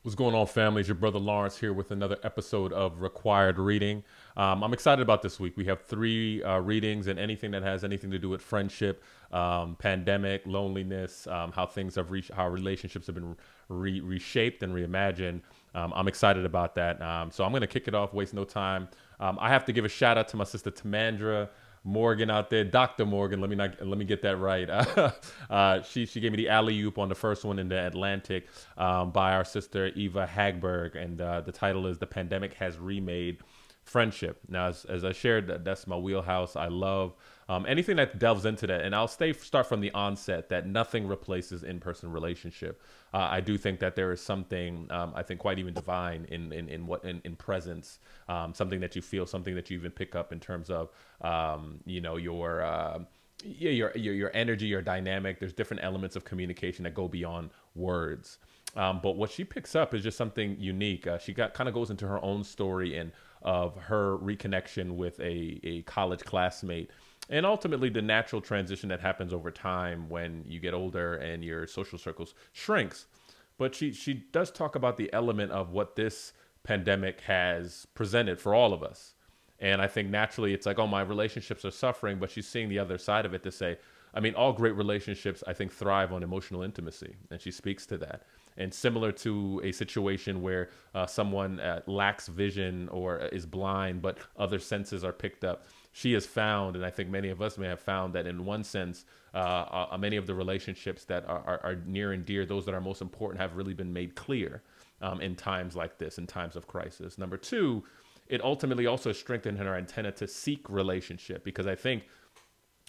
What's going on, family? It's your brother Lawrence here with another episode of Required Reading. I'm excited about this week. We have three readings, and anything that has anything to do with friendship, pandemic, loneliness, how things have reached, how relationships have been reshaped and reimagined. I'm excited about that. So I'm going to kick it off, waste no time. I have to give a shout out to my sister Tamandra Morgan out there, Dr. Morgan. Let me get that right. She gave me the alley oop on the first one in the Atlantic by our sister Eva Hagberg, and the title is "The Pandemic Has Remade Friendship." Now, as I shared, that's my wheelhouse. I love anything that delves into that, and I'll start from the onset that nothing replaces in-person relationship. I do think that there is something I think quite even divine in presence, something that you feel, something that you even pick up in terms of your energy, your dynamic. There's different elements of communication that go beyond words. But what she picks up is just something unique. She kind of goes into her own story and of her reconnection with a college classmate, and ultimately the natural transition that happens over time when you get older and your social circles shrinks. But she does talk about the element of what this pandemic has presented for all of us. And I think naturally it's like, oh, my relationships are suffering, but she's seeing the other side of it to say, I mean, all great relationships, I think, thrive on emotional intimacy. And she speaks to that. And similar to a situation where someone lacks vision or is blind, but other senses are picked up, she has found, and I think many of us may have found, that in one sense, many of the relationships that are near and dear, those that are most important, have really been made clear in times like this, in times of crisis. Number two, it ultimately also strengthened her antenna to seek relationship, because I think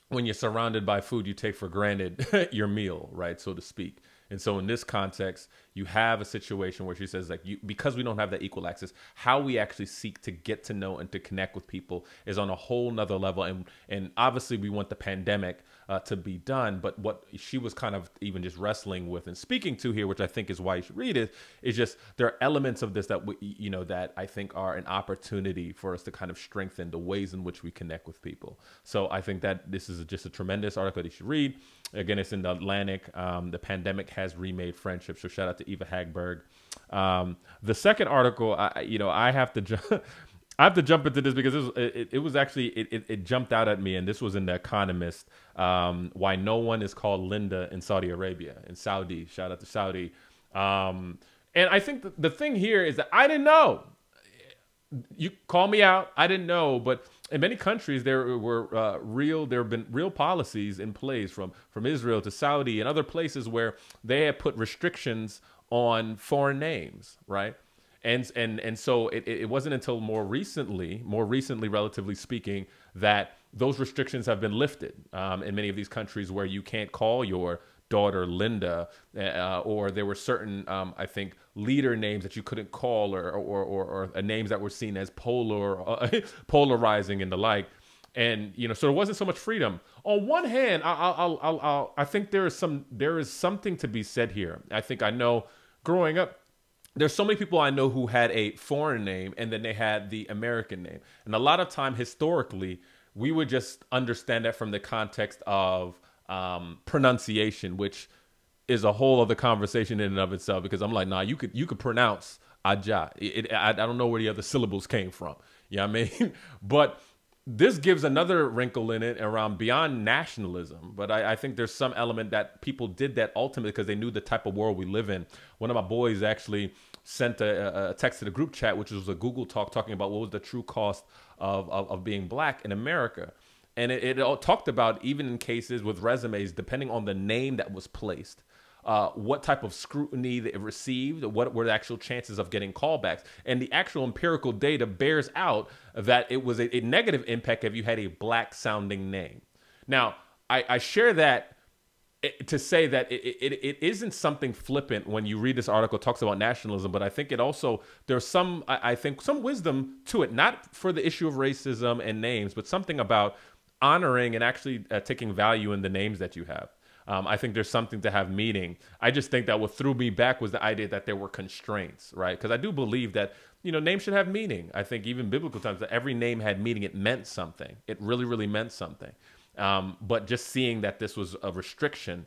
when you're surrounded by food, you take for granted your meal, right, so to speak. And so in this context, you have a situation where she says, like, because we don't have that equal access, how we actually seek to get to know and to connect with people is on a whole nother level. And obviously we want the pandemic to be done. But what she was kind of even just wrestling with and speaking to here, which I think is why you should read it, is just there are elements of this that that I think are an opportunity for us to kind of strengthen the ways in which we connect with people. So I think that this is just a tremendous article that you should read. Again, it's in the Atlantic. The pandemic has remade friendship. So shout out to Eva Hagberg. The second article, I have to I have to jump into this because it jumped out at me, and this was in The Economist. Why no one is called Linda in Saudi Arabia, in Saudi. Shout out to Saudi. And I think the thing here is that I didn't know. You call me out. I didn't know, but in many countries there have been real policies in place from Israel to Saudi and other places where they have put restrictions on foreign names, right? And so it wasn't until more recently, relatively speaking, that those restrictions have been lifted in many of these countries where you can't call your daughter Linda, or there were certain, I think, leader names that you couldn't call, or names that were seen as polarizing and the like. And so there wasn't so much freedom. On one hand, I think there is something to be said here. I think I know, growing up, there's so many people I know who had a foreign name and then they had the American name, and a lot of time historically we would just understand that from the context of pronunciation, which is a whole other conversation in and of itself, because I'm like, nah, you could pronounce Adjah. I don't know where the other syllables came from. You know what I mean? But this gives another wrinkle in it around beyond nationalism. But I think there's some element that people did that ultimately because they knew the type of world we live in. One of my boys actually sent a text to the group chat, which was a Google talk talking about what was the true cost of being black in America. And it all talked about, even in cases with resumes, depending on the name that was placed, what type of scrutiny it received, what were the actual chances of getting callbacks. And the actual empirical data bears out that it was a negative impact if you had a black sounding name. Now, I share that to say that it isn't something flippant when you read this article. It talks about nationalism, but I think it also, there's some, I think, some wisdom to it, not for the issue of racism and names, but something about honoring and actually taking value in the names that you have. I think there's something to have meaning. I just think that what threw me back was the idea that there were constraints, right? Because I do believe that, names should have meaning. I think even biblical times, that every name had meaning. It meant something. It really, really meant something. But just seeing that this was a restriction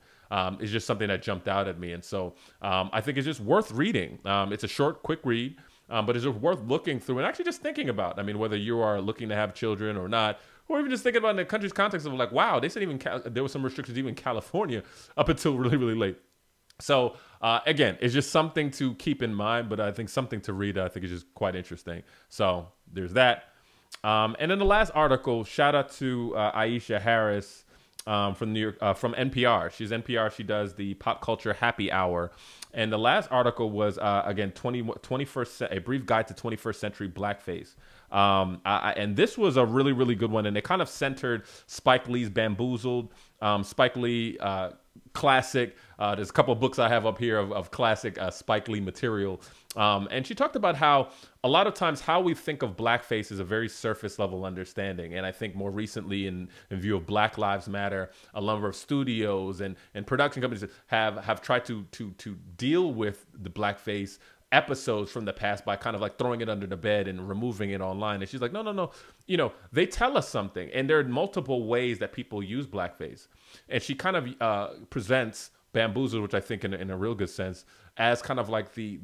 is just something that jumped out at me. And so I think it's just worth reading. It's a short, quick read, but it's just worth looking through and actually just thinking about. I mean, whether you are looking to have children or not, or even just thinking about in the country's context of like, wow, they said even there were some restrictions even in California up until really, really late. So again, it's just something to keep in mind, but I think something to read. I think is just quite interesting. So there's that. And then the last article, shout out to Adjah Harris from New York, from NPR. She's NPR. She does the Pop Culture Happy Hour. And the last article was, again, 21st, a brief guide to 21st century blackface. And this was a really, really good one. And it kind of centered Spike Lee's Bamboozled, Spike Lee classic. There's a couple of books I have up here of classic Spike Lee material. And she talked about how a lot of times how we think of blackface is a very surface level understanding. And I think more recently in view of Black Lives Matter, a number of studios and production companies have tried to deal with the blackface episodes from the past by kind of like throwing it under the bed and removing it online. And she's like, no. You know, they tell us something. And there are multiple ways that people use blackface. And she kind of presents Bamboozled, which I think in a real good sense, as kind of like the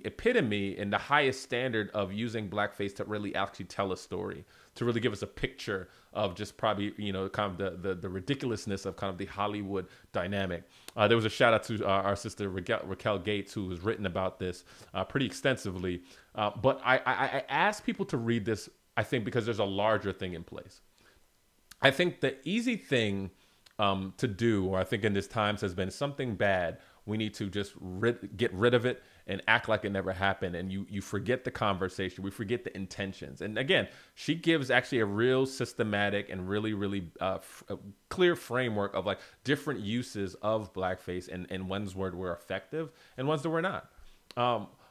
epitome and the highest standard of using blackface to really actually tell a story, to really give us a picture of just probably, you know, kind of the ridiculousness of kind of the Hollywood dynamic. There was a shout out to our sister Raquel Gates, who has written about this pretty extensively. But I asked people to read this, I think, because there's a larger thing in place. I think the easy thing to do, or I think in this times, has been something bad. We need to just get rid of it and act like it never happened. And you forget the conversation. We forget the intentions. And again, she gives actually a real systematic and really, really clear framework of like different uses of blackface and ones where were effective and ones that were not.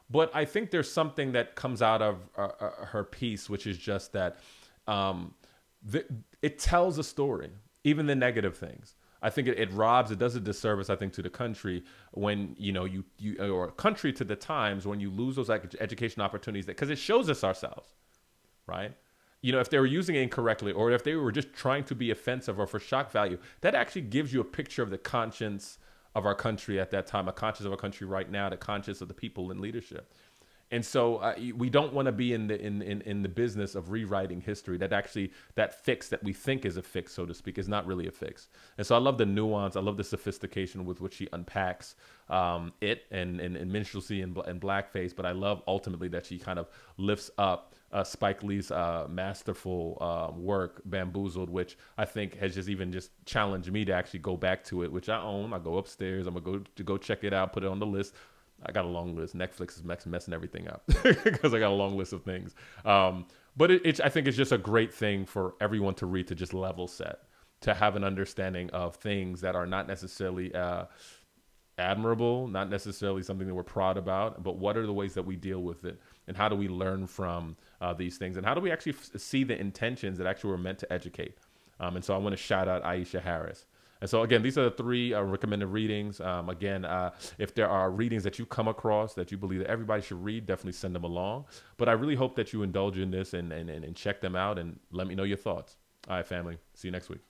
But I think there's something that comes out of her piece, which is just that it tells a story. Even the negative things. I think it does a disservice, I think, to the country when, you know, you or country to the times when you lose those education opportunities, because it shows us ourselves, right? You know, if they were using it incorrectly, or if they were just trying to be offensive or for shock value, that actually gives you a picture of the conscience of our country at that time, a conscience of our country right now, the conscience of the people in leadership. And so we don't want to be in the business of rewriting history. That fix that we think is a fix, so to speak, is not really a fix. And so I love the nuance. I love the sophistication with which she unpacks it and minstrelsy and blackface. But I love ultimately that she kind of lifts up Spike Lee's masterful work, Bamboozled, which I think has just challenged me to actually go back to it, which I own. I go upstairs. I'm going to go check it out, put it on the list. I got a long list. Netflix is messing everything up because I got a long list of things. But I think it's just a great thing for everyone to read, to just level set, to have an understanding of things that are not necessarily admirable, not necessarily something that we're proud about, but what are the ways that we deal with it, and how do we learn from these things, and how do we actually see the intentions that actually were meant to educate. And so I want to shout out Adjah Harris. And so, again, these are the 3 recommended readings. Again, if there are readings that you come across that you believe that everybody should read, definitely send them along. But I really hope that you indulge in this and check them out and let me know your thoughts. All right, family. See you next week.